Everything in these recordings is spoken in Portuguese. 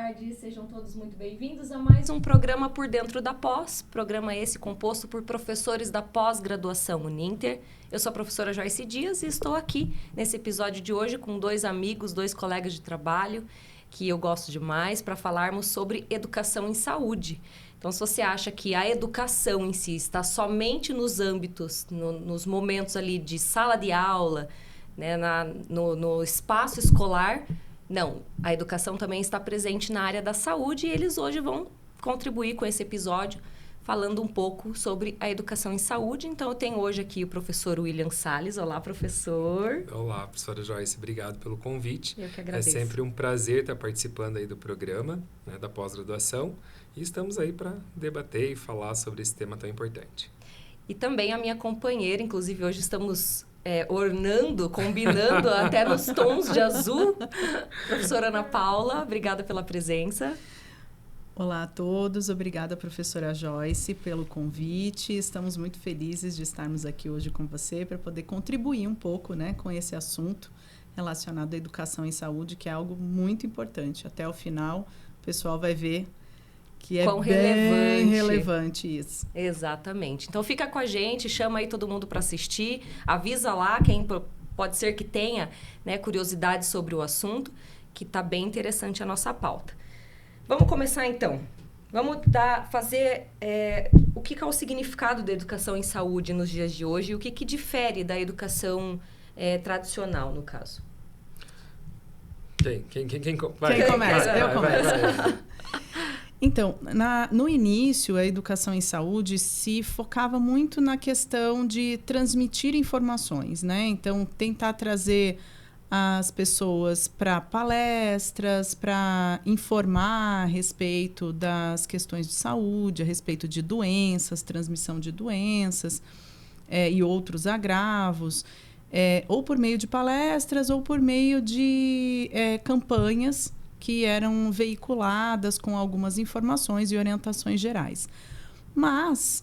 tarde, sejam todos muito bem-vindos a mais um programa Por Dentro da Pós, programa esse composto por professores da pós-graduação Uninter. Eu sou a professora Joyce Dias e estou aqui nesse episódio de hoje com dois amigos, dois colegas de trabalho que eu gosto demais para falarmos sobre educação em saúde. Então, se você acha que a educação em si está somente nos âmbitos, nos momentos ali de sala de aula, né, no espaço escolar, não, a educação também está presente na área da saúde e eles hoje vão contribuir com esse episódio falando um pouco sobre a educação em saúde. Então, eu tenho hoje aqui o professor William Salles. Olá, professor. Olá, professora Joyce. Obrigado pelo convite. Eu que agradeço. É sempre um prazer estar participando aí do programa, né, da pós-graduação. E estamos aí para debater e falar sobre esse tema tão importante. E também a minha companheira, inclusive hoje estamos ornando, combinando até nos tons de azul. Professora Ana Paula, obrigada pela presença. Olá a todos, obrigada professora Joyce pelo convite. Estamos muito felizes de estarmos aqui hoje com você para poder contribuir um pouco, né, com esse assunto relacionado à educação em saúde, que é algo muito importante. Até o final, o pessoal vai ver que é bem relevante isso. Exatamente. Então, fica com a gente, chama aí todo mundo para assistir, avisa lá quem pode ser que tenha, né, curiosidade sobre o assunto, que está bem interessante a nossa pauta. Vamos começar, então. Vamos fazer o que é o significado da educação em saúde nos dias de hoje e o que difere da educação tradicional, no caso. Quem começa? Eu começo. Então, no início, a educação em saúde se focava muito na questão de transmitir informações, né? Então, tentar trazer as pessoas para palestras, para informar a respeito das questões de saúde, a respeito de doenças, transmissão de doenças e outros agravos, ou por meio de palestras ou por meio de campanhas que eram veiculadas com algumas informações e orientações gerais. Mas,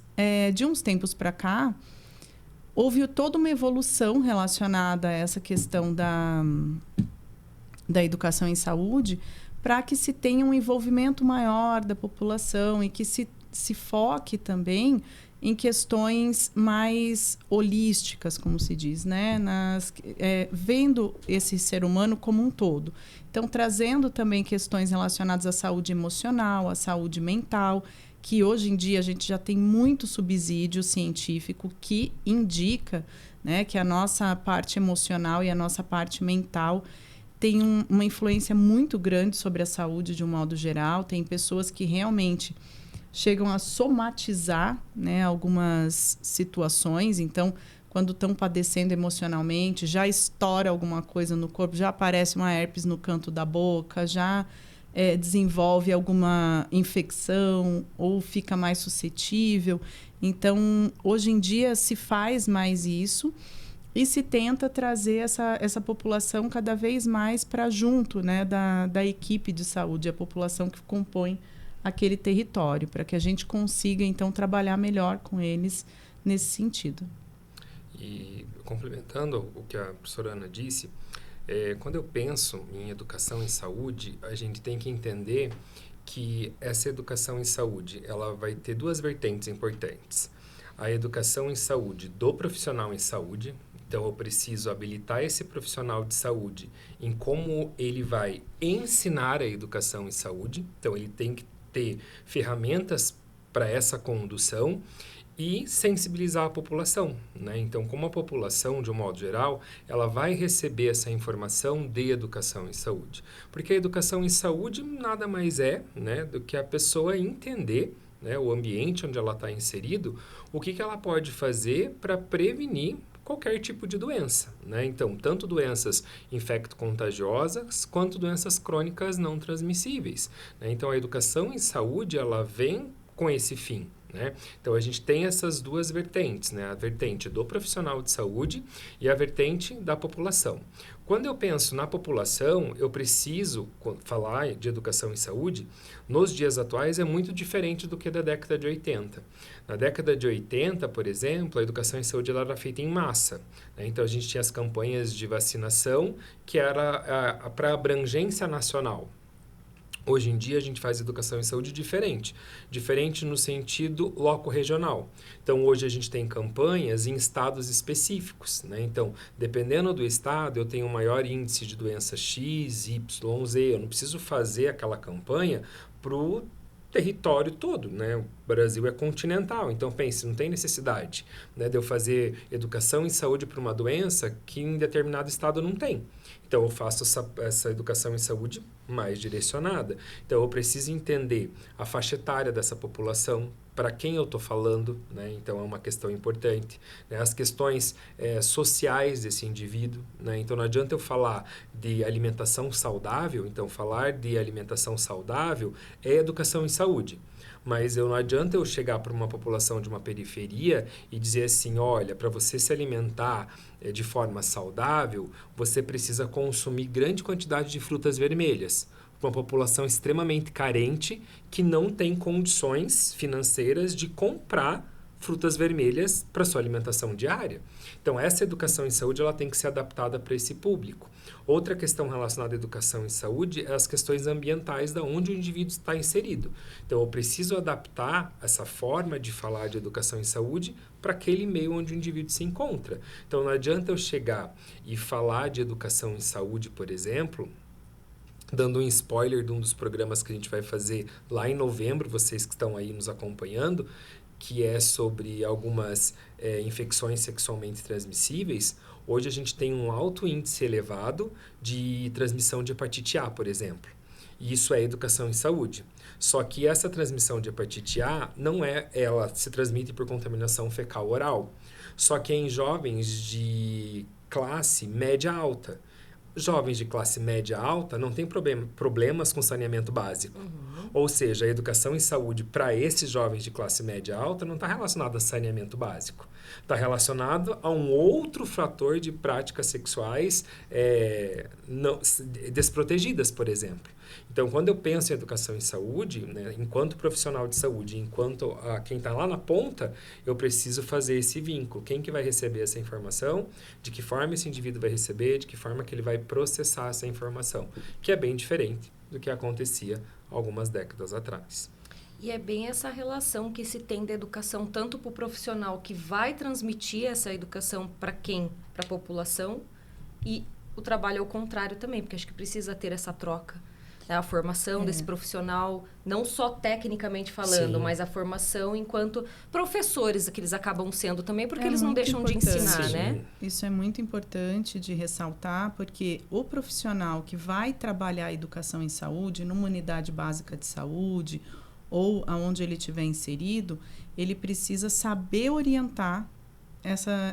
de uns tempos para cá, houve toda uma evolução relacionada a essa questão da educação em saúde para que se tenha um envolvimento maior da população e que se foque também em questões mais holísticas, como se diz, né? Vendo esse ser humano como um todo. Então, trazendo também questões relacionadas à saúde emocional, à saúde mental, que hoje em dia a gente já tem muito subsídio científico que indica, né, que a nossa parte emocional e a nossa parte mental tem uma influência muito grande sobre a saúde de um modo geral. Tem pessoas que realmente chegam a somatizar, né, algumas situações. Então, quando estão padecendo emocionalmente, já estoura alguma coisa no corpo, já aparece uma herpes no canto da boca, já desenvolve alguma infecção ou fica mais suscetível. Então, hoje em dia se faz mais isso e se tenta trazer essa população cada vez mais para junto, né, da equipe de saúde, a população que compõe aquele território, para que a gente consiga, então, trabalhar melhor com eles nesse sentido. E complementando o que a professora Ana disse, quando eu penso em educação em saúde, a gente tem que entender que essa educação em saúde ela vai ter duas vertentes importantes. A educação em saúde do profissional em saúde, então eu preciso habilitar esse profissional de saúde em como ele vai ensinar a educação em saúde, então ele tem que ter ferramentas para essa condução e sensibilizar a população, né? Então, como a população, de um modo geral, ela vai receber essa informação de educação em saúde. Porque a educação em saúde nada mais é, né, do que a pessoa entender, né, o ambiente onde ela está inserido, o que ela pode fazer para prevenir qualquer tipo de doença, né? Então, tanto doenças infecto-contagiosas quanto doenças crônicas não transmissíveis, né? Então, a educação em saúde, ela vem com esse fim, né? Então, a gente tem essas duas vertentes, né? A vertente do profissional de saúde e a vertente da população. Quando eu penso na população, eu preciso falar de educação em saúde, nos dias atuais é muito diferente do que da década de 80. Na década de 80, por exemplo, a educação em saúde ela era feita em massa, né? Então, a gente tinha as campanhas de vacinação, que era para abrangência nacional. Hoje em dia, a gente faz educação em saúde diferente. Diferente no sentido loco-regional. Então, hoje a gente tem campanhas em estados específicos, né? Então, dependendo do estado, eu tenho um maior índice de doença X, Y, Z. Eu não preciso fazer aquela campanha para o território todo, né? O Brasil é continental, então pense, não tem necessidade, né, de eu fazer educação em saúde para uma doença que em determinado estado não tem. Então, eu faço essa educação em saúde mais direcionada. Então, eu preciso entender a faixa etária dessa população, para quem eu estou falando, né? Então, é uma questão importante. Né? As questões sociais desse indivíduo. Né? Então, não adianta eu falar de alimentação saudável. Então, falar de alimentação saudável é educação em saúde. Mas não adianta eu chegar para uma população de uma periferia e dizer assim, olha, para você se alimentar de forma saudável, você precisa consumir grande quantidade de frutas vermelhas. Uma população extremamente carente que não tem condições financeiras de comprar frutas vermelhas para sua alimentação diária. Então, essa educação em saúde ela tem que ser adaptada para esse público. Outra questão relacionada à educação em saúde é as questões ambientais da onde o indivíduo está inserido. Então, eu preciso adaptar essa forma de falar de educação em saúde para aquele meio onde o indivíduo se encontra. Então, não adianta eu chegar e falar de educação em saúde, por exemplo, dando um spoiler de um dos programas que a gente vai fazer lá em novembro, vocês que estão aí nos acompanhando, que é sobre algumas infecções sexualmente transmissíveis. Hoje a gente tem um alto índice elevado de transmissão de hepatite A, por exemplo. E isso é educação em saúde. Só que essa transmissão de hepatite A ela se transmite por contaminação fecal oral. Só que é em jovens de classe média alta. Jovens de classe média alta não têm problemas com saneamento básico. Ou seja, a educação em saúde para esses jovens de classe média alta não está relacionada a saneamento básico. Está relacionado a um outro fator de práticas sexuais desprotegidas, por exemplo. Então, quando eu penso em educação em saúde, né, enquanto profissional de saúde, enquanto quem está lá na ponta, eu preciso fazer esse vínculo. Quem que vai receber essa informação? De que forma esse indivíduo vai receber? De que forma que ele vai processar essa informação? Que é bem diferente do que acontecia algumas décadas atrás. E é bem essa relação que se tem da educação, tanto para o profissional que vai transmitir essa educação para quem? Para a população. E o trabalho é o contrário também, porque acho que precisa ter essa troca. A formação desse profissional, não só tecnicamente falando, Sim. mas a formação enquanto professores que eles acabam sendo também, porque eles não deixam de ensinar, Sim. né? Isso é muito importante de ressaltar, porque o profissional que vai trabalhar a educação em saúde, numa unidade básica de saúde, ou aonde ele estiver inserido, ele precisa saber orientar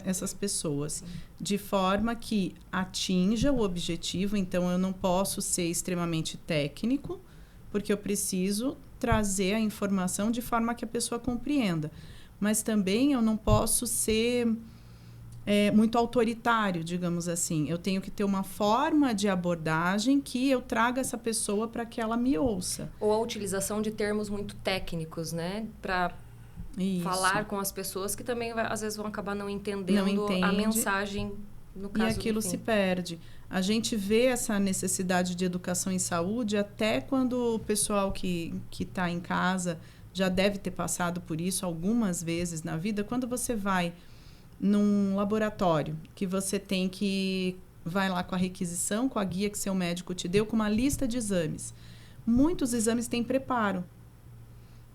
essas pessoas, sim, de forma que atinja o objetivo. Então, eu não posso ser extremamente técnico, porque eu preciso trazer a informação de forma que a pessoa compreenda. Mas também eu não posso ser muito autoritário, digamos assim. Eu tenho que ter uma forma de abordagem que eu traga essa pessoa para que ela me ouça. Ou a utilização de termos muito técnicos, né? Para falar com as pessoas que também às vezes vão acabar não entendendo a mensagem, no caso. E aquilo se perde. A gente vê essa necessidade de educação em saúde até quando o pessoal que está em casa já deve ter passado por isso algumas vezes na vida. Quando você vai num laboratório, que você tem que... vai lá com a requisição, com a guia que seu médico te deu, com uma lista de exames. Muitos exames têm preparo.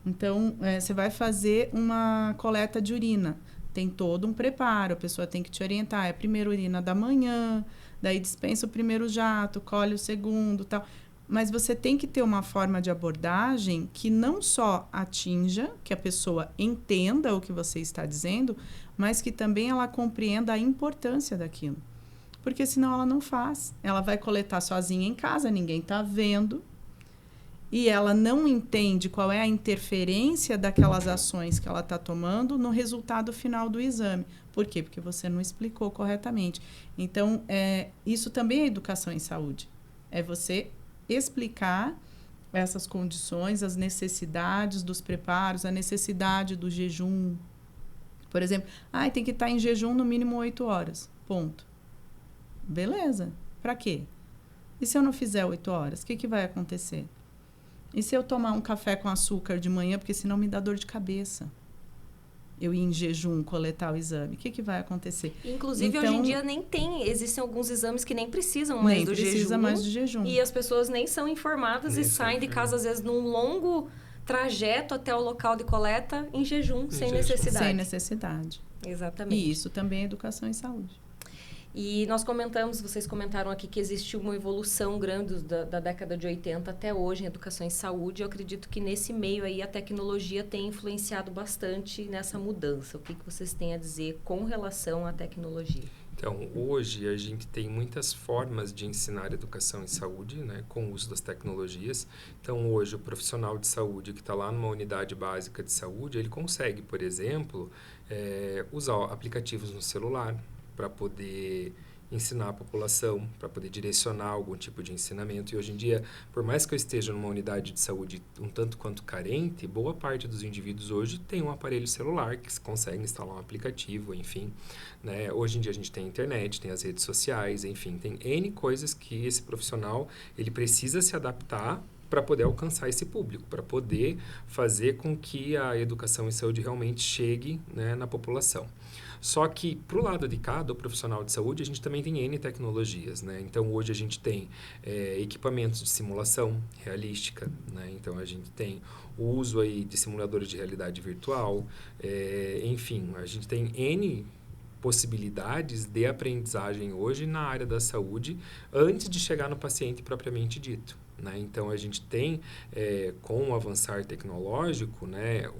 Então, você vai fazer uma coleta de urina. Tem todo um preparo, a pessoa tem que te orientar. É a primeira urina da manhã, daí dispensa o primeiro jato, colhe o segundo, tal. Mas você tem que ter uma forma de abordagem que não só atinja, que a pessoa entenda o que você está dizendo, mas que também ela compreenda a importância daquilo. Porque senão ela não faz. Ela vai coletar sozinha em casa, ninguém está vendo. E ela não entende qual é a interferência daquelas ações que ela está tomando no resultado final do exame. Por quê? Porque você não explicou corretamente. Então, isso também é educação em saúde. É você explicar essas condições, as necessidades dos preparos, a necessidade do jejum. Por exemplo, tem que estar em jejum no mínimo 8 horas. Ponto. Beleza. Para quê? E se eu não fizer 8 horas, o que vai acontecer? E se eu tomar um café com açúcar de manhã, porque senão me dá dor de cabeça? Eu ir em jejum coletar o exame. O que vai acontecer? Inclusive, hoje em dia nem tem. Existem alguns exames que nem precisam mais do jejum. Nem precisa mais de jejum. E as pessoas nem são informadas e saem de casa, às vezes, num longo trajeto até o local de coleta em jejum, sem necessidade. Sem necessidade. Exatamente. E isso também é educação em saúde. E nós vocês comentaram aqui que existe uma evolução grande da década de 80 até hoje em educação em saúde. Eu acredito que nesse meio aí a tecnologia tem influenciado bastante nessa mudança. O que vocês têm a dizer com relação à tecnologia? Então, hoje a gente tem muitas formas de ensinar educação em saúde, né, com o uso das tecnologias. Então, hoje o profissional de saúde que está lá numa unidade básica de saúde, ele consegue, por exemplo, usar aplicativos no celular para poder ensinar a população, para poder direcionar algum tipo de ensinamento. E hoje em dia, por mais que eu esteja numa unidade de saúde um tanto quanto carente, boa parte dos indivíduos hoje tem um aparelho celular que consegue instalar um aplicativo, enfim. Né? Hoje em dia a gente tem a internet, tem as redes sociais, enfim, tem N coisas que esse profissional ele precisa se adaptar para poder alcançar esse público, para poder fazer com que a educação em saúde realmente chegue, né, na população. Só que, para o lado de cá, do profissional de saúde, a gente também tem N tecnologias, né? Então, hoje a gente tem equipamentos de simulação realística, né? Então, a gente tem o uso aí de simuladores de realidade virtual, enfim, a gente tem N possibilidades de aprendizagem hoje na área da saúde antes de chegar no paciente propriamente dito. Né? Então, a gente tem, com o avançar tecnológico, né,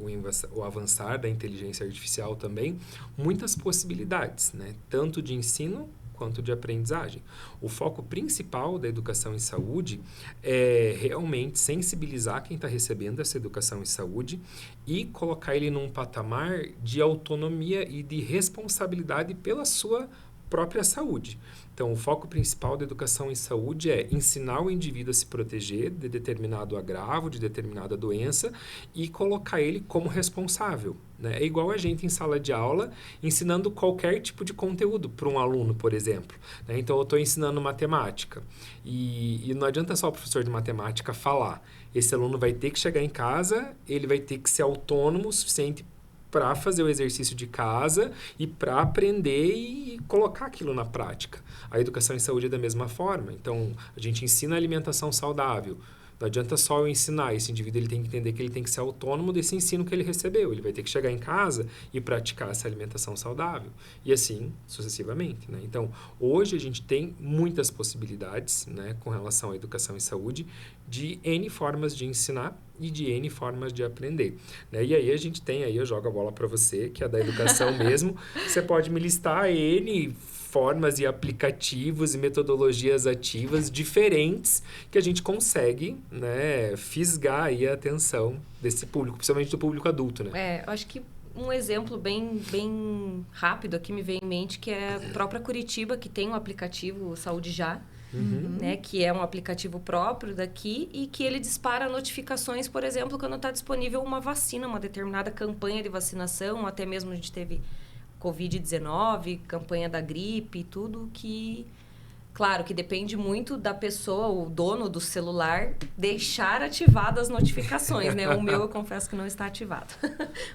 o avançar da inteligência artificial também, muitas possibilidades, né? Tanto de ensino quanto de aprendizagem. O foco principal da educação em saúde é realmente sensibilizar quem está recebendo essa educação em saúde e colocar ele num patamar de autonomia e de responsabilidade pela sua própria saúde. Então, o foco principal da educação em saúde é ensinar o indivíduo a se proteger de determinado agravo, de determinada doença e colocar ele como responsável. Né? É igual a gente em sala de aula ensinando qualquer tipo de conteúdo para um aluno, por exemplo. Né? Então, eu estou ensinando matemática e não adianta só o professor de matemática falar. Esse aluno vai ter que chegar em casa, ele vai ter que ser autônomo o suficiente para fazer o exercício de casa e para aprender e colocar aquilo na prática. A educação em saúde é da mesma forma. Então, a gente ensina a alimentação saudável. Não adianta só eu ensinar. Esse indivíduo ele tem que entender que ele tem que ser autônomo desse ensino que ele recebeu. Ele vai ter que chegar em casa e praticar essa alimentação saudável. E assim, sucessivamente. Né? Então, hoje a gente tem muitas possibilidades, né, com relação à educação em saúde, de N formas de ensinar e de N formas de aprender. Né? E aí a gente tem, aí eu jogo a bola para você, que é da educação mesmo. Você pode me listar N formas e aplicativos e metodologias ativas diferentes que a gente consegue, né, fisgar aí a atenção desse público, principalmente do público adulto, né? Eu acho que um exemplo bem rápido aqui me vem em mente, que é a própria Curitiba, que tem um aplicativo Saúde Já, né, que é um aplicativo próprio daqui e que ele dispara notificações, por exemplo, quando está disponível uma vacina, uma determinada campanha de vacinação, até mesmo a gente teve Covid-19, campanha da gripe, tudo que, claro, que depende muito da pessoa, o dono do celular, deixar ativadas as notificações, né? O meu, eu confesso que não está ativado.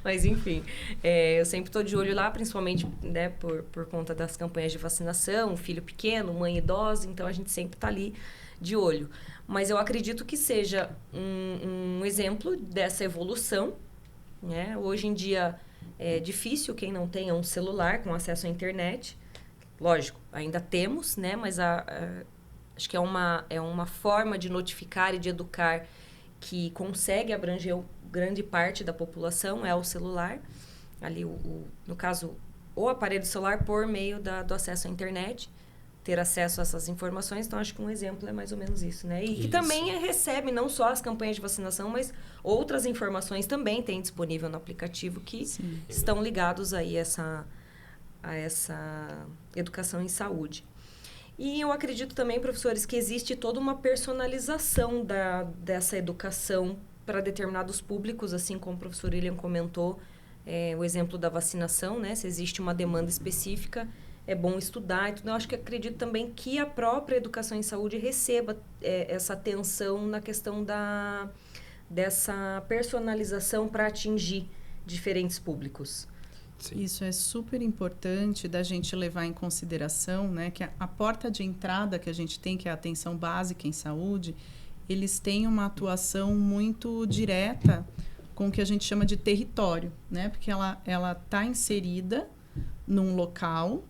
Mas, enfim, eu sempre estou de olho lá, principalmente, né, por conta das campanhas de vacinação, filho pequeno, mãe idosa, então a gente sempre está ali de olho. Mas eu acredito que seja um exemplo dessa evolução, né? Hoje em dia é difícil quem não tenha um celular com acesso à internet. Lógico, ainda temos, né? Mas acho que é uma forma de notificar e de educar que consegue abranger grande parte da população, é o celular. Ali, no caso, o aparelho celular por meio do acesso à internet, ter acesso a essas informações. Então, acho que um exemplo é mais ou menos isso, né? E que também recebe não só as campanhas de vacinação, mas outras informações também tem disponível no aplicativo que estão ligados aí a essa educação em saúde. E eu acredito também, professores, que existe toda uma personalização dessa educação para determinados públicos, assim como o professor William comentou, o exemplo da vacinação, né? Se existe uma demanda específica, é bom estudar e tudo. Eu acho que acredito também que a própria educação em saúde receba essa atenção na questão dessa personalização para atingir diferentes públicos. Sim. Isso é super importante da gente levar em consideração, né, que a porta de entrada que a gente tem, que é a atenção básica em saúde, eles têm uma atuação muito direta com o que a gente chama de território, né, porque ela está inserida num local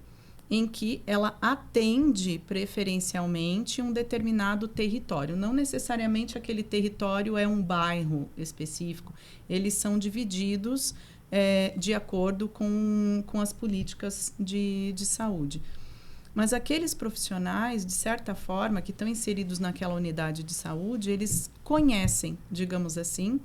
em que ela atende preferencialmente um determinado território. Não necessariamente aquele território é um bairro específico. Eles são divididos de acordo com as políticas de saúde. Mas aqueles profissionais, de certa forma, que estão inseridos naquela unidade de saúde, eles conhecem, digamos assim,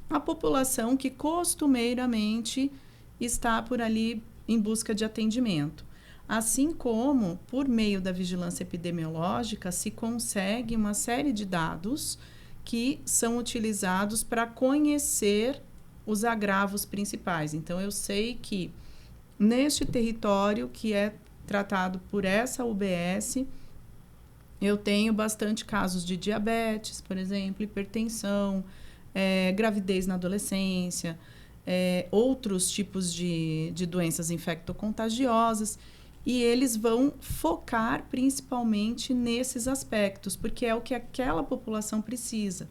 a população que costumeiramente está por ali em busca de atendimento. Assim como, por meio da vigilância epidemiológica, se consegue uma série de dados que são utilizados para conhecer os agravos principais. Então, eu sei que neste território que é tratado por essa UBS, eu tenho bastante casos de diabetes, por exemplo, hipertensão, gravidez na adolescência, outros tipos de doenças infectocontagiosas. E eles vão focar principalmente nesses aspectos, porque é o que aquela população precisa.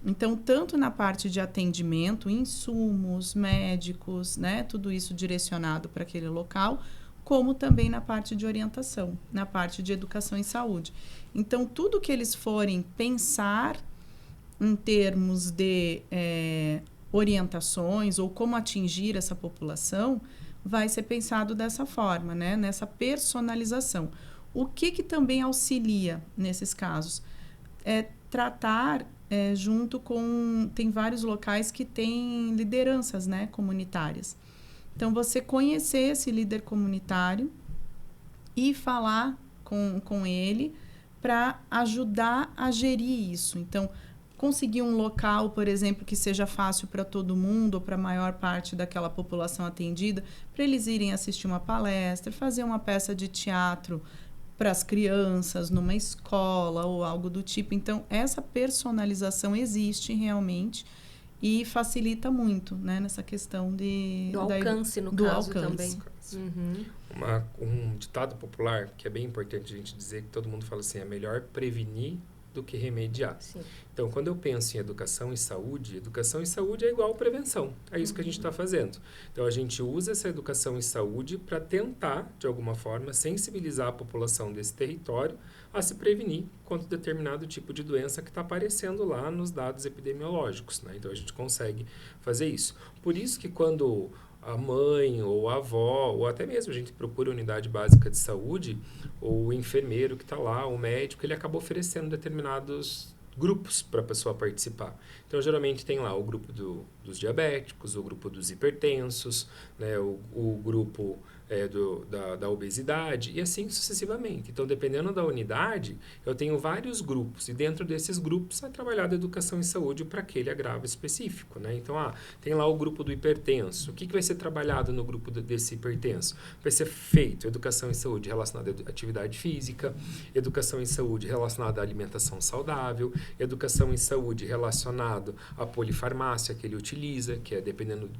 Então, tanto na parte de atendimento, insumos, médicos, né, tudo isso direcionado para aquele local, como também na parte de orientação, na parte de educação em saúde. Então, tudo que eles forem pensar em termos de orientações ou como atingir essa população, vai ser pensado dessa forma, né? Nessa personalização. O que também auxilia nesses casos? É tratar junto com... Tem vários locais que têm lideranças, né, comunitárias. Então, você conhecer esse líder comunitário e falar com ele para ajudar a gerir isso. Então, conseguir um local, por exemplo, que seja fácil para todo mundo ou para a maior parte daquela população atendida, para eles irem assistir uma palestra, fazer uma peça de teatro para as crianças, numa escola ou algo do tipo. Então, essa personalização existe realmente e facilita muito, né, nessa questão do alcance, no caso, também. Uhum. Um ditado popular que é bem importante a gente dizer, que todo mundo fala assim, é melhor prevenir do que remediar. Sim. Então, quando eu penso em educação e saúde é igual prevenção. É isso que a gente está fazendo. Então, a gente usa essa educação e saúde para tentar, de alguma forma, sensibilizar a população desse território a se prevenir contra determinado tipo de doença que está aparecendo lá nos dados epidemiológicos, né? Então, a gente consegue fazer isso. Por isso que quando a mãe ou a avó, ou até mesmo a gente procura a unidade básica de saúde, ou o enfermeiro que está lá, o médico, ele acaba oferecendo determinados grupos para a pessoa participar. Então, geralmente tem lá o grupo dos diabéticos, o grupo dos hipertensos, né, o grupo da obesidade e assim sucessivamente. Então, dependendo da unidade, eu tenho vários grupos e dentro desses grupos é trabalhada a educação em saúde para aquele agravo específico, né? Então, tem lá o grupo do hipertenso. O que vai ser trabalhado no grupo desse hipertenso? Vai ser feito educação em saúde relacionada à atividade física, educação em saúde relacionada à alimentação saudável, educação em saúde relacionada à polifarmácia que ele utiliza, que é dependendo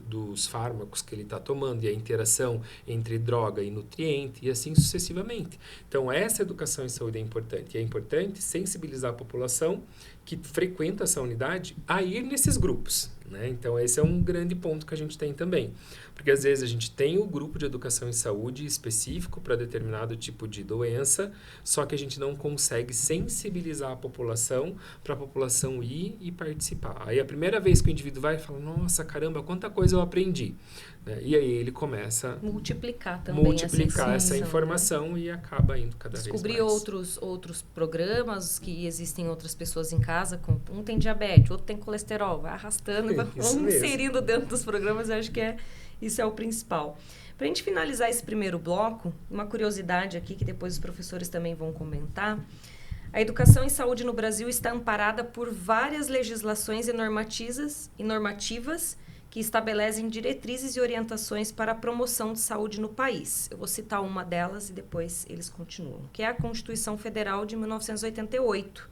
dos fármacos que ele está tomando e a interação entre droga e nutriente, e assim sucessivamente. Então, essa educação em saúde é importante. E é importante sensibilizar a população que frequenta essa unidade a ir nesses grupos, né? Então, esse é um grande ponto que a gente tem também. Porque, às vezes, a gente tem o grupo de educação em saúde específico para determinado tipo de doença, só que a gente não consegue sensibilizar a população para a população ir e participar. Aí, a primeira vez que o indivíduo vai, fala, nossa, caramba, quanta coisa eu aprendi. Né? E aí, ele começa a multiplicar também essa informação, né? E acaba indo cada vez mais. Descobrir outros programas que existem outras pessoas em casa, um tem diabetes, outro tem colesterol, vai arrastando, vai inserindo dentro dos programas, eu acho que isso é o principal. Para a gente finalizar esse primeiro bloco, uma curiosidade aqui que depois os professores também vão comentar. A educação em saúde no Brasil está amparada por várias legislações e normativas que estabelecem diretrizes e orientações para a promoção de saúde no país. Eu vou citar uma delas e depois eles continuam, que é a Constituição Federal de 1988.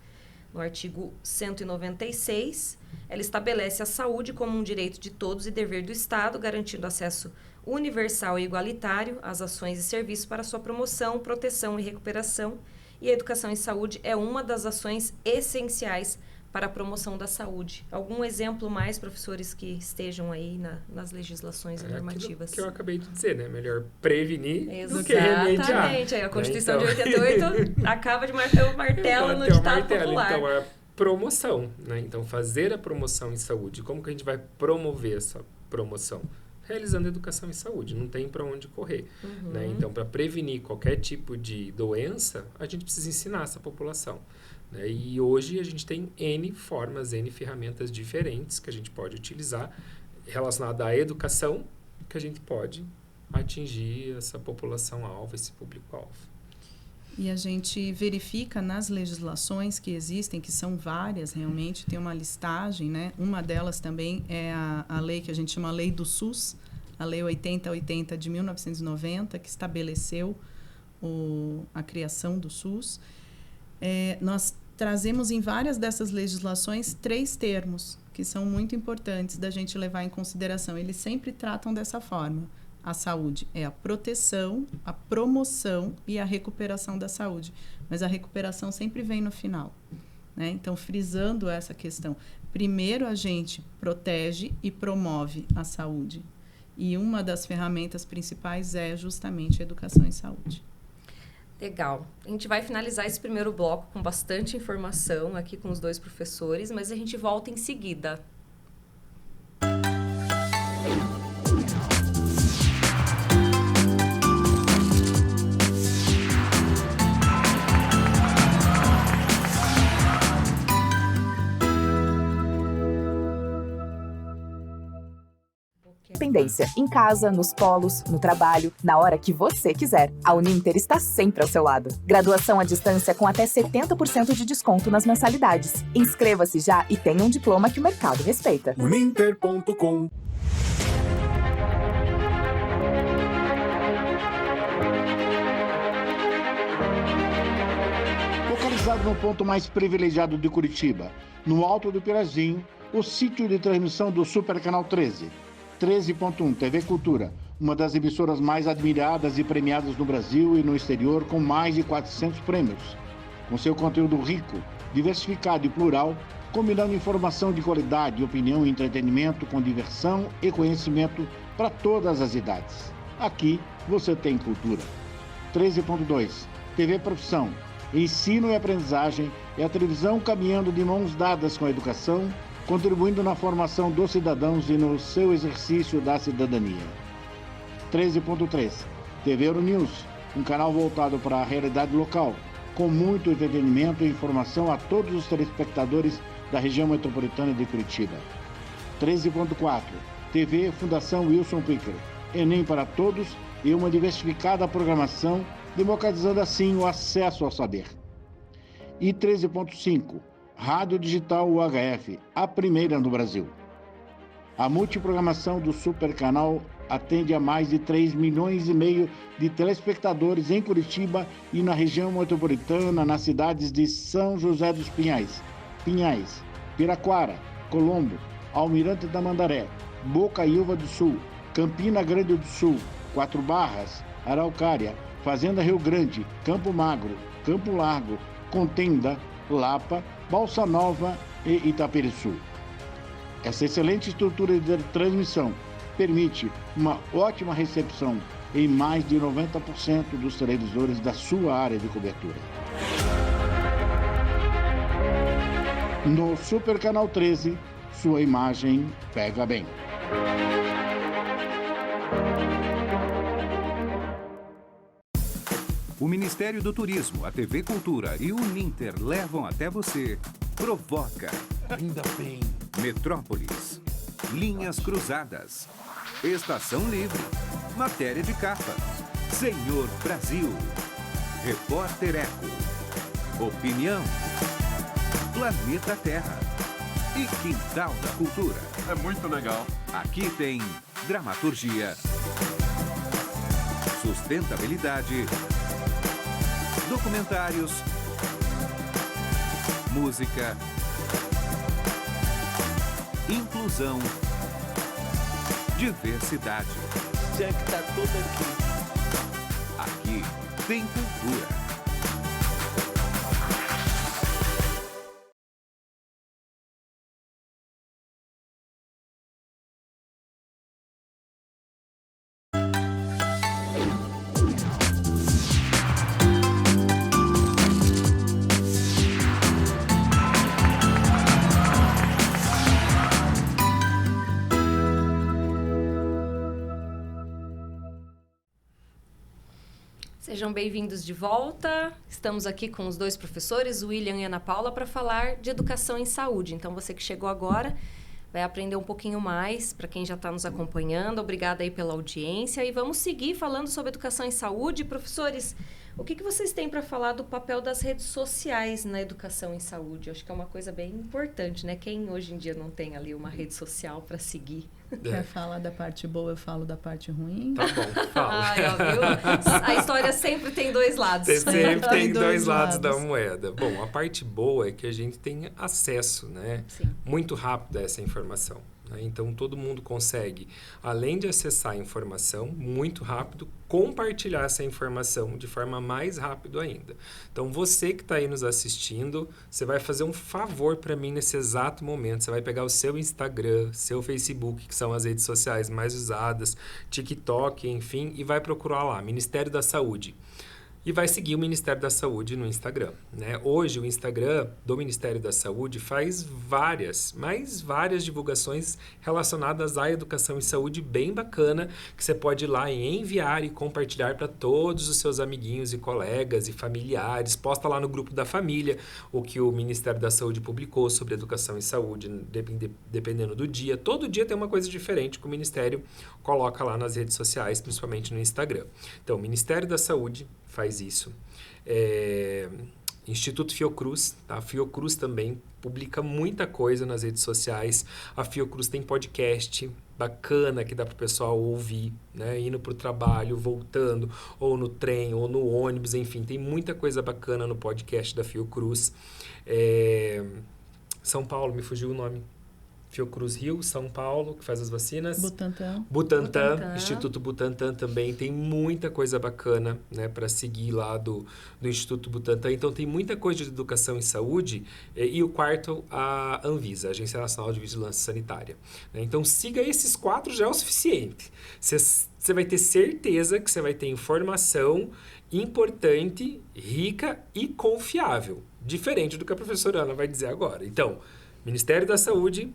No artigo 196, Ela estabelece a saúde como um direito de todos e dever do Estado, garantindo acesso universal e igualitário às ações e serviços para sua promoção, proteção e recuperação. E a educação em saúde é uma das ações essenciais para a promoção da saúde. Algum exemplo mais, professores, que estejam aí nas legislações e normativas? Que eu acabei de dizer, né? Melhor prevenir do que remediar. Exatamente. Aí a Constituição de 88 acaba de martelar o martelo no ditado popular. Então, a promoção, né? Então, fazer a promoção em saúde. Como que a gente vai promover essa promoção? Realizando educação em saúde, não tem para onde correr. Né? Então, para prevenir qualquer tipo de doença, a gente precisa ensinar essa população. Né? E hoje a gente tem N formas, N ferramentas diferentes que a gente pode utilizar relacionada à educação, que a gente pode atingir essa população-alvo, esse público-alvo. E a gente verifica nas legislações que existem, que são várias realmente, tem uma listagem, né? Uma delas também é a lei que a gente chama Lei do SUS, a Lei 8080 de 1990, que estabeleceu a criação do SUS. Nós trazemos em várias dessas legislações 3 termos que são muito importantes da gente levar em consideração. Eles sempre tratam dessa forma. A saúde é a proteção, a promoção e a recuperação da saúde. Mas a recuperação sempre vem no final, né? Então, frisando essa questão. Primeiro, a gente protege e promove a saúde. E uma das ferramentas principais é justamente a educação em saúde. Legal. A gente vai finalizar esse primeiro bloco com bastante informação aqui com os 2 professores, mas a gente volta em seguida. Tendência, em casa, nos polos, no trabalho, na hora que você quiser. A Uninter está sempre ao seu lado. Graduação à distância com até 70% de desconto nas mensalidades. Inscreva-se já e tenha um diploma que o mercado respeita. Uninter.com. Localizado no ponto mais privilegiado de Curitiba, no Alto do Pirazinho, o sítio de transmissão do Super Canal 13. 13.1 TV Cultura, uma das emissoras mais admiradas e premiadas no Brasil e no exterior, com mais de 400 prêmios. Com seu conteúdo rico, diversificado e plural, combinando informação de qualidade, opinião e entretenimento com diversão e conhecimento para todas as idades. Aqui você tem cultura. 13.2 TV Profissão, ensino e aprendizagem é a televisão caminhando de mãos dadas com a educação, contribuindo na formação dos cidadãos e no seu exercício da cidadania. 13.3 TV Euronews, um canal voltado para a realidade local, com muito entretenimento e informação a todos os telespectadores da região metropolitana de Curitiba. 13.4 TV Fundação Wilson Picker, Enem para todos e uma diversificada programação, democratizando assim o acesso ao saber. E 13.5 Rádio Digital UHF, a primeira no Brasil. A multiprogramação do Super Canal atende a mais de 3,5 milhões de telespectadores em Curitiba e na região metropolitana, nas cidades de São José dos Pinhais, Piraquara, Colombo, Almirante Tamandaré, Bocaiúva do Sul, Campina Grande do Sul, 4 Barras, Araucária, Fazenda Rio Grande, Campo Magro, Campo Largo, Contenda, Lapa, Balsa Nova e Itaperiçu. Essa excelente estrutura de transmissão permite uma ótima recepção em mais de 90% dos televisores da sua área de cobertura. No Super Canal 13, sua imagem pega bem. O Ministério do Turismo, a TV Cultura e o Uninter levam até você Provoca. Ainda bem. Metrópolis. Linhas Cruzadas. Estação Livre. Matéria de capa. Senhor Brasil. Repórter Eco. Opinião. Planeta Terra. E Quintal da Cultura. É muito legal. Aqui tem dramaturgia, sustentabilidade, documentários, música, inclusão, diversidade. Tinha que estar tudo aqui. Aqui tem cultura. Sejam bem-vindos de volta. Estamos aqui com os dois professores, o William e a Ana Paula, para falar de educação em saúde. Então, você que chegou agora vai aprender um pouquinho mais, para quem já está nos acompanhando. Obrigada aí pela audiência. E vamos seguir falando sobre educação em saúde. Professores, o que vocês têm para falar do papel das redes sociais na educação em saúde? Eu acho que é uma coisa bem importante, né? Quem hoje em dia não tem ali uma rede social para seguir? Quer falar da parte boa, eu falo da parte ruim. Tá bom, fala. Ai, ó, viu? A história sempre tem dois lados. Sempre tem dois lados da moeda. Bom, a parte boa é que a gente tem acesso, né? Sim. Muito rápido a essa informação. Né? Então, todo mundo consegue, além de acessar a informação muito rápido, compartilhar essa informação de forma mais rápida ainda. Então, você que está aí nos assistindo, você vai fazer um favor para mim nesse exato momento. Você vai pegar o seu Instagram, seu Facebook, que são as redes sociais mais usadas, TikTok, enfim, e vai procurar lá, Ministério da Saúde. E vai seguir o Ministério da Saúde no Instagram, né? Hoje, o Instagram do Ministério da Saúde faz várias divulgações relacionadas à educação e saúde bem bacana, que você pode ir lá e enviar e compartilhar para todos os seus amiguinhos e colegas e familiares. Posta lá no grupo da família o que o Ministério da Saúde publicou sobre educação e saúde, dependendo do dia. Todo dia tem uma coisa diferente que o Ministério coloca lá nas redes sociais, principalmente no Instagram. Então, o Ministério da Saúde faz isso. Instituto Fiocruz, tá? A Fiocruz também publica muita coisa nas redes sociais. A Fiocruz tem podcast bacana que dá para o pessoal ouvir, né? Indo para o trabalho, voltando, ou no trem, ou no ônibus, enfim, tem muita coisa bacana no podcast da Fiocruz. São Paulo, me fugiu o nome. Fiocruz Rio, São Paulo, que faz as vacinas. Butantan. Instituto Butantan também tem muita coisa bacana, né, para seguir lá do Instituto Butantan. Então, tem muita coisa de educação em saúde. E o quarto, a Anvisa, Agência Nacional de Vigilância Sanitária. Né? Então, siga esses 4, já é o suficiente. Você vai ter certeza que você vai ter informação importante, rica e confiável. Diferente do que a professora Ana vai dizer agora. Então, Ministério da Saúde,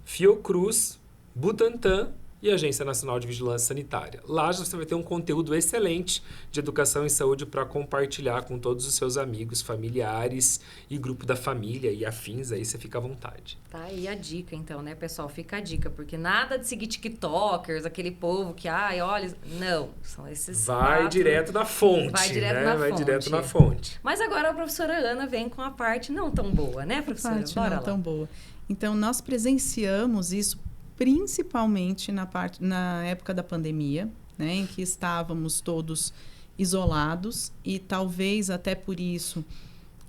Fiocruz, Butantan e Agência Nacional de Vigilância Sanitária. Lá você vai ter um conteúdo excelente de educação em saúde para compartilhar com todos os seus amigos, familiares e grupo da família e afins, aí você fica à vontade. Tá aí a dica, então, né, pessoal? Fica a dica, porque nada de seguir tiktokers, aquele povo que, olha... Não, são esses Vai 4... direto na fonte, Vai direto né? na Vai fonte. direto na fonte. Mas agora a professora Ana vem com a parte não tão boa, né, professora? Parte Bora não lá. tão boa. Então, nós presenciamos isso principalmente na época da pandemia, né, em que estávamos todos isolados e talvez até por isso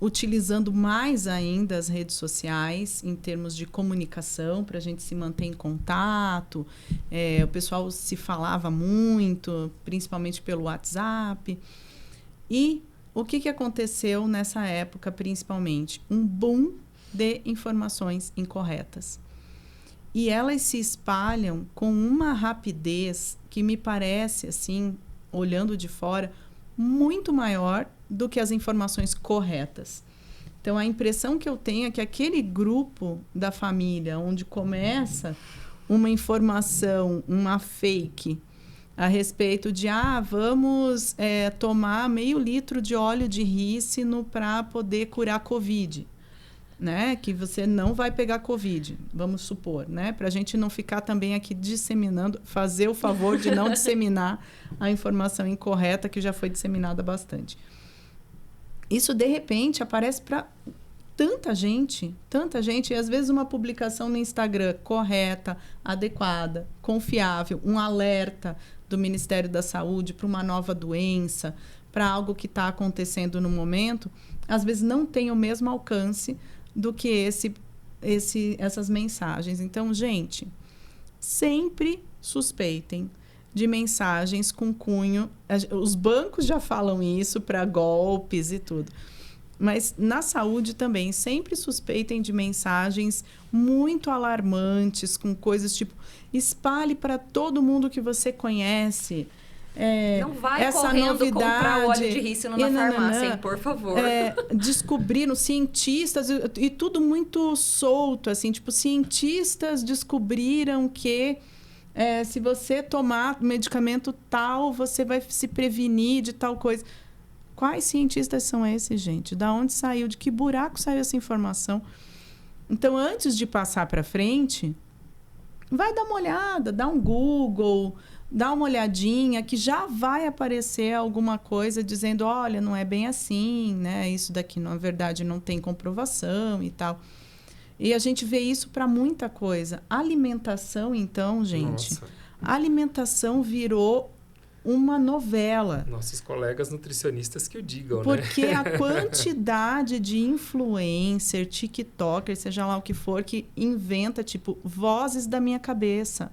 utilizando mais ainda as redes sociais em termos de comunicação para a gente se manter em contato. O pessoal se falava muito, principalmente pelo WhatsApp. E o que aconteceu nessa época, principalmente? Um boom de informações incorretas. E elas se espalham com uma rapidez que me parece, assim, olhando de fora, muito maior do que as informações corretas. Então, a impressão que eu tenho é que aquele grupo da família, onde começa uma informação, uma fake, a respeito de, vamos tomar meio litro de óleo de rícino para poder curar Covid. Né, que você não vai pegar Covid, vamos supor, né, para a gente não ficar também aqui disseminando, fazer o favor de não disseminar a informação incorreta que já foi disseminada bastante. Isso, de repente, aparece para tanta gente, e às vezes uma publicação no Instagram correta, adequada, confiável, um alerta do Ministério da Saúde para uma nova doença, para algo que está acontecendo no momento, às vezes não tem o mesmo alcance do que esse essas mensagens. Então, gente, sempre suspeitem de mensagens com cunho. Os bancos já falam isso para golpes e tudo. Mas na saúde também, sempre suspeitem de mensagens muito alarmantes, com coisas tipo, espalhe para todo mundo que você conhece. Não vai essa correndo novidade, comprar óleo de rícino na farmácia, hein, por favor. Descobriram cientistas, e tudo muito solto, assim, tipo, cientistas descobriram que se você tomar medicamento tal, você vai se prevenir de tal coisa. Quais cientistas são esses, gente? Da onde saiu? De que buraco saiu essa informação? Então, antes de passar para frente, vai dar uma olhada, dá um Google, dá uma olhadinha, que já vai aparecer alguma coisa dizendo, olha, não é bem assim, né? Isso daqui, na verdade, não tem comprovação e tal. E a gente vê isso para muita coisa. Alimentação, então, gente, alimentação virou uma novela. Nossos colegas nutricionistas que o digam, porque né? a quantidade de influencer, tiktoker, seja lá o que for, que inventa, tipo, vozes da minha cabeça.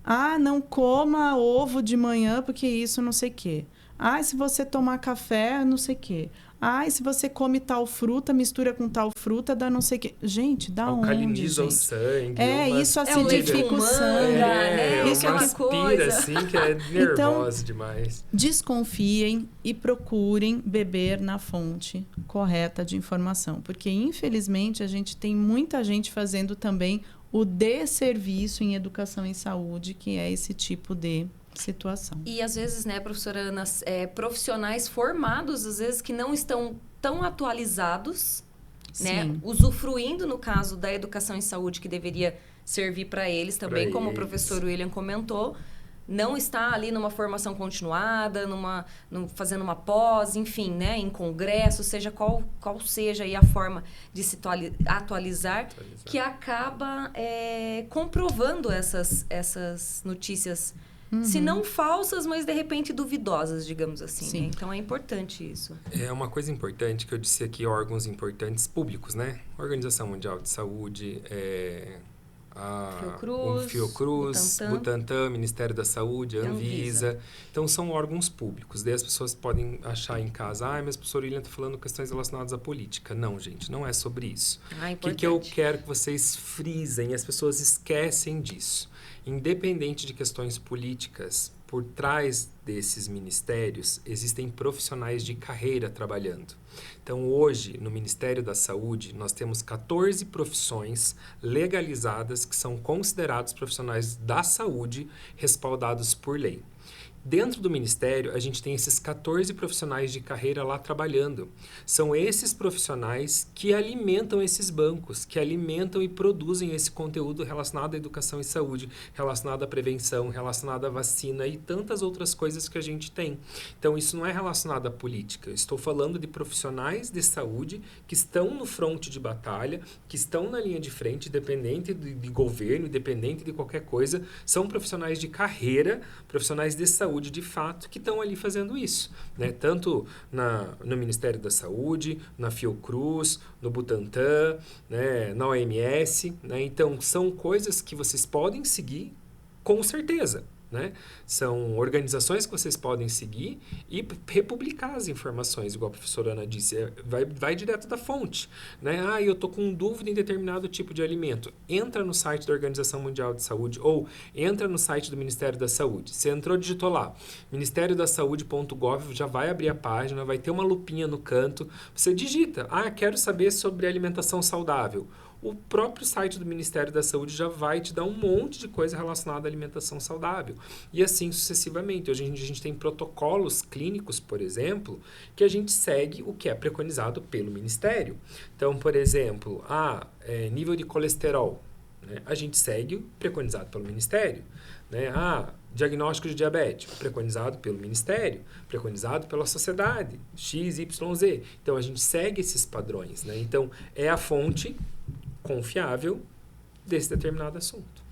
Ah, não coma ovo de manhã porque isso não sei o quê. Ah, se você tomar café, não sei o quê. Ah, se você come tal fruta, mistura com tal fruta, dá não sei o quê. Gente, dá onde, alcaliniza o sangue. Isso acidifica o sangue. Isso é uma aspira, assim, que é nervosa demais. Desconfiem e procurem beber na fonte correta de informação. Porque, infelizmente, a gente tem muita gente fazendo também o desserviço em educação e saúde, que é esse tipo de situação. E às vezes, né, professora Ana, profissionais formados, às vezes que não estão tão atualizados, né, usufruindo, no caso, da educação em saúde que deveria servir para eles também, como o professor William comentou, não está ali numa formação continuada, fazendo uma pós, enfim, né, em congresso, seja qual seja aí a forma de se atualizar, que acaba comprovando essas notícias, se não falsas, mas de repente duvidosas, digamos assim. Né? Então é importante isso. É uma coisa importante que eu disse aqui, órgãos importantes públicos, né? Organização Mundial de Saúde, Fiocruz, Butantan, Ministério da Saúde, Anvisa. Então, são órgãos públicos. Daí as pessoas podem achar em casa, mas o professor William está falando questões relacionadas à política. Não, gente, não é sobre isso. O que eu quero que vocês frisem, as pessoas esquecem disso. Independente de questões políticas, por trás desses ministérios, existem profissionais de carreira trabalhando. Então, hoje, no Ministério da Saúde, nós temos 14 profissões legalizadas que são considerados profissionais da saúde, respaldados por lei. Dentro do Ministério, a gente tem esses 14 profissionais de carreira lá trabalhando. São esses profissionais que alimentam esses bancos, que alimentam e produzem esse conteúdo relacionado à educação e saúde, relacionado à prevenção, relacionado à vacina e tantas outras coisas que a gente tem. Então, isso não é relacionado à política. Eu estou falando de profissionais de saúde que estão no fronte de batalha, que estão na linha de frente, independente de governo, independente de qualquer coisa. São profissionais de carreira, profissionais de saúde, de fato, que estão ali fazendo isso, né? Tanto no Ministério da Saúde, na Fiocruz, no Butantan, né? Na OMS, né? Então, são coisas que vocês podem seguir com certeza, né? São organizações que vocês podem seguir e republicar as informações, igual a professora Ana disse, vai direto da fonte, né? Eu estou com dúvida em determinado tipo de alimento. Entra no site da Organização Mundial de Saúde ou entra no site do Ministério da Saúde. Você entrou, digitou lá, ministeriodasaude.gov, já vai abrir a página, vai ter uma lupinha no canto. Você digita, quero saber sobre alimentação saudável. O próprio site do Ministério da Saúde já vai te dar um monte de coisa relacionada à alimentação saudável. E assim sucessivamente. Hoje a gente tem protocolos clínicos, por exemplo, que a gente segue o que é preconizado pelo Ministério. Então, por exemplo, nível de colesterol, né? A gente segue o preconizado pelo Ministério. Né? Diagnóstico de diabetes, preconizado pelo Ministério, preconizado pela sociedade, XYZ. Então, a gente segue esses padrões. Né? Então, é a fonte confiável desse determinado assunto.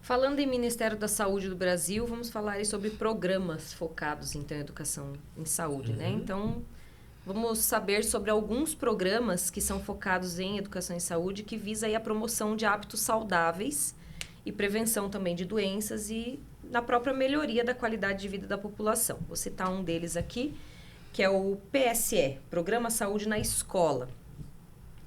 Falando em Ministério da Saúde do Brasil, vamos falar aí sobre programas focados em educação em saúde, né? Então, Vamos saber sobre alguns programas que são focados em educação e saúde, que visa aí a promoção de hábitos saudáveis e prevenção também de doenças e na própria melhoria da qualidade de vida da população. Vou citar um deles aqui, que é o PSE, Programa Saúde na Escola,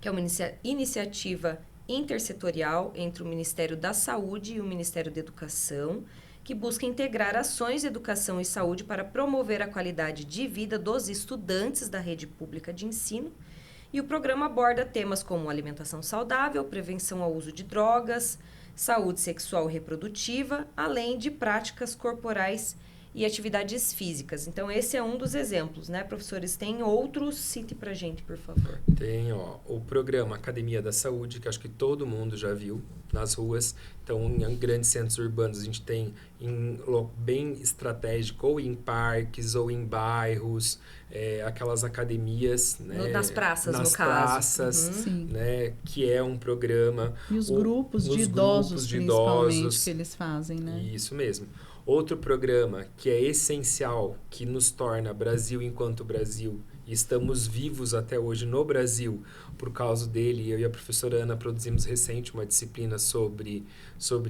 que é uma iniciativa intersetorial entre o Ministério da Saúde e o Ministério da Educação, que busca integrar ações de educação e saúde para promover a qualidade de vida dos estudantes da rede pública de ensino. E o programa aborda temas como alimentação saudável, prevenção ao uso de drogas, saúde sexual e reprodutiva, além de práticas corporais e atividades físicas. Então, esse é um dos exemplos, né, professores? Tem outros? Cite pra gente, por favor. Tem, o programa Academia da Saúde, que acho que todo mundo já viu nas ruas. Então, em grandes centros urbanos, a gente tem bem estratégico, ou em parques, ou em bairros, aquelas academias, né? Nas praças, nas no caso. praças, né? Que é um programa... E os grupos de idosos, principalmente, que eles fazem, né? Isso mesmo. Outro programa que é essencial, que nos torna Brasil enquanto Brasil, e estamos vivos até hoje no Brasil, por causa dele, eu e a professora Ana produzimos recente uma disciplina sobre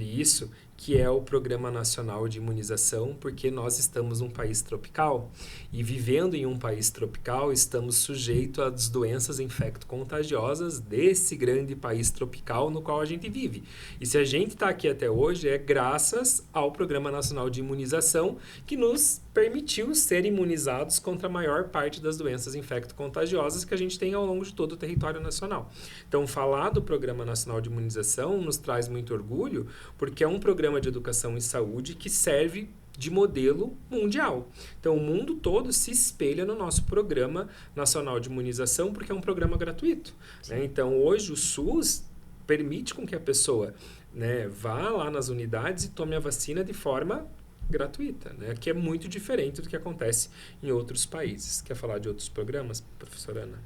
isso, que é o Programa Nacional de Imunização, porque nós estamos num país tropical, e vivendo em um país tropical, estamos sujeitos às doenças infecto-contagiosas desse grande país tropical no qual a gente vive. E se a gente está aqui até hoje, é graças ao Programa Nacional de Imunização, que nos permitiu ser imunizados contra a maior parte das doenças infecto-contagiosas que a gente tem ao longo de todo o território nacional. Então, falar do Programa Nacional de Imunização nos traz muito orgulho, porque é um programa de educação e saúde que serve de modelo mundial. Então, o mundo todo se espelha no nosso Programa Nacional de Imunização, porque é um programa gratuito, né? Então, hoje, o SUS permite com que a pessoa, né, vá lá nas unidades e tome a vacina de forma gratuita, né? Que é muito diferente do que acontece em outros países. Quer falar de outros programas, professora Ana?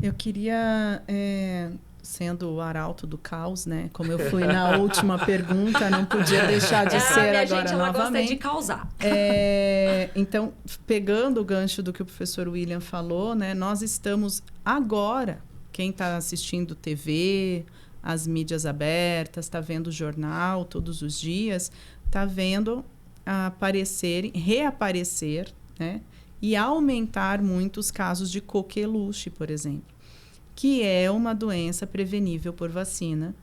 Eu queria, sendo o arauto do caos, né? Como eu fui na última pergunta, não podia deixar de ser agora gente, ela novamente. Gosta de causar. Então, pegando o gancho do que o professor William falou, né? Nós estamos agora, quem está assistindo TV, as mídias abertas, está vendo o jornal todos os dias, está vendo reaparecer, né? E aumentar muito os casos de coqueluche, por exemplo, que é uma doença prevenível por vacina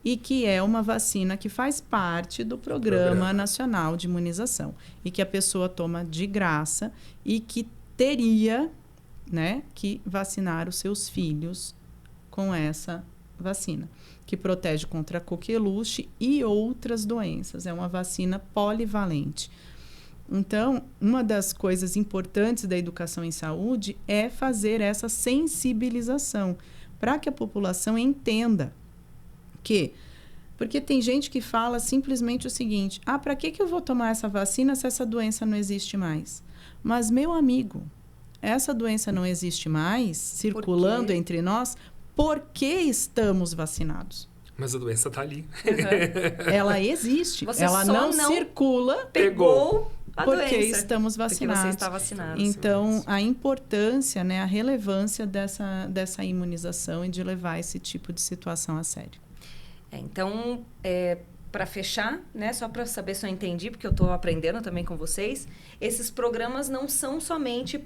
e que é uma vacina que faz parte do Programa Nacional de Imunização e que a pessoa toma de graça e que teria, né, que vacinar os seus filhos com essa vacina, que protege contra coqueluche e outras doenças. É uma vacina polivalente. Então, uma das coisas importantes da educação em saúde é fazer essa sensibilização para que a população entenda que... Porque tem gente que fala simplesmente o seguinte: para que eu vou tomar essa vacina se essa doença não existe mais? Mas, meu amigo, essa doença não existe mais, circulando entre nós, porque estamos vacinados. Mas a doença está ali. Uhum. Ela existe. Você ela não circula. Pegou a porque doença, estamos vacinados. Porque você está vacinado. Então, a importância, né, a relevância dessa imunização e de levar esse tipo de situação a sério. Então, para fechar, né, só para saber se eu entendi, porque eu estou aprendendo também com vocês, esses programas não são somente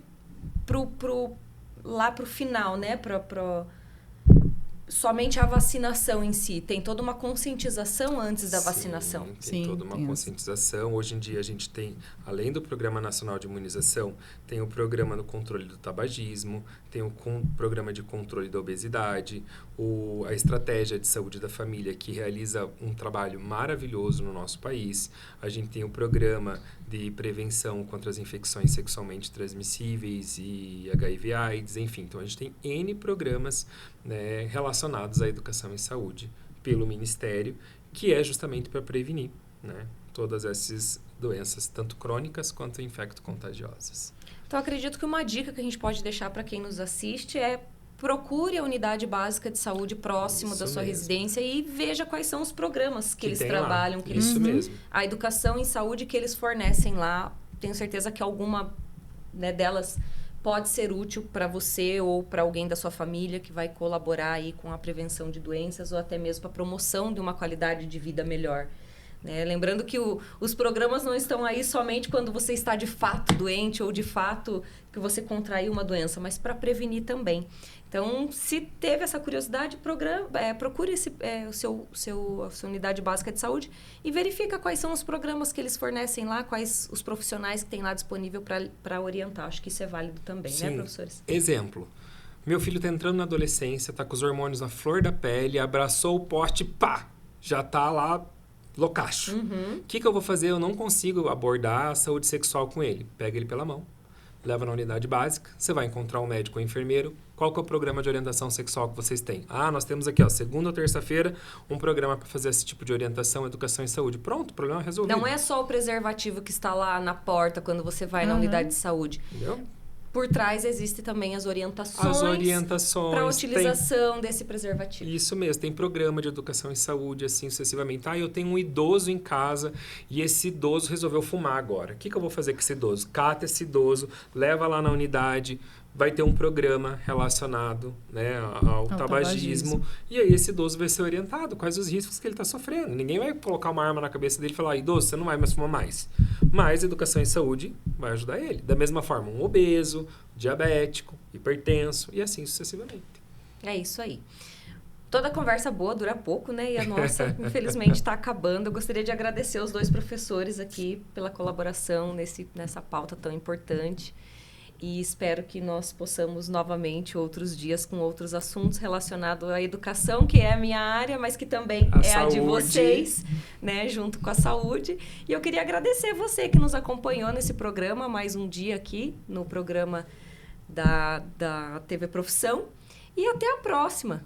lá para o final, né, somente a vacinação em si. Tem toda uma conscientização antes da vacinação. Tem toda uma conscientização. Hoje em dia a gente tem, além do Programa Nacional de Imunização, tem o programa no controle do tabagismo, tem o programa de controle da obesidade, a estratégia de saúde da família, que realiza um trabalho maravilhoso no nosso país. A gente tem o programa de prevenção contra as infecções sexualmente transmissíveis e HIV/AIDS, enfim. Então, a gente tem N programas, né, relacionados à educação e saúde pelo Ministério, que é justamente para prevenir, né, todas essas doenças, tanto crônicas quanto infecto-contagiosas. Então, acredito que uma dica que a gente pode deixar para quem nos assiste é: procure a unidade básica de saúde próximo da sua residência e veja quais são os programas que eles trabalham, que Isso mesmo. A educação em saúde que eles fornecem lá. Tenho certeza que alguma, né, delas pode ser útil para você ou para alguém da sua família que vai colaborar aí com a prevenção de doenças ou até mesmo para a promoção de uma qualidade de vida melhor. Né? Lembrando que os programas não estão aí somente quando você está de fato doente ou de fato que você contraiu uma doença, mas para prevenir também. Então, se teve essa curiosidade, procure a sua unidade básica de saúde e verifica quais são os programas que eles fornecem lá, quais os profissionais que tem lá disponível para orientar. Acho que isso é válido também, Sim. né, professores? Exemplo. Meu filho está entrando na adolescência, está com os hormônios na flor da pele, abraçou o poste, pá! Já está lá loucaço. O que eu vou fazer? Eu não consigo abordar a saúde sexual com ele. Pega ele pela mão, leva na unidade básica, você vai encontrar um médico ou enfermeiro. Qual que é o programa de orientação sexual que vocês têm? Nós temos aqui, segunda ou terça-feira, um programa para fazer esse tipo de orientação, educação e saúde. Pronto, problema resolvido. Não é só o preservativo que está lá na porta quando você vai na unidade de saúde. Entendeu? Por trás existem também as orientações para a utilização desse preservativo. Isso mesmo, tem programa de educação e saúde, assim, sucessivamente. Eu tenho um idoso em casa e esse idoso resolveu fumar agora. O que eu vou fazer com esse idoso? Cata esse idoso, leva lá na unidade, vai ter um programa relacionado, né, ao tabagismo. E aí esse idoso vai ser orientado quais os riscos que ele está sofrendo. Ninguém vai colocar uma arma na cabeça dele e falar, idoso, você não vai mais fumar mais. Mas educação e saúde vai ajudar ele. Da mesma forma, um obeso, diabético, hipertenso e assim sucessivamente. É isso aí. Toda conversa boa dura pouco, né? E a nossa, infelizmente, está acabando. Eu gostaria de agradecer os dois professores aqui pela colaboração nessa pauta tão importante. E espero que nós possamos novamente outros dias com outros assuntos relacionados à educação, que é a minha área, mas que também a de vocês, né, junto com a saúde. E eu queria agradecer você que nos acompanhou nesse programa, mais um dia aqui no programa da TV Profissão. E até a próxima!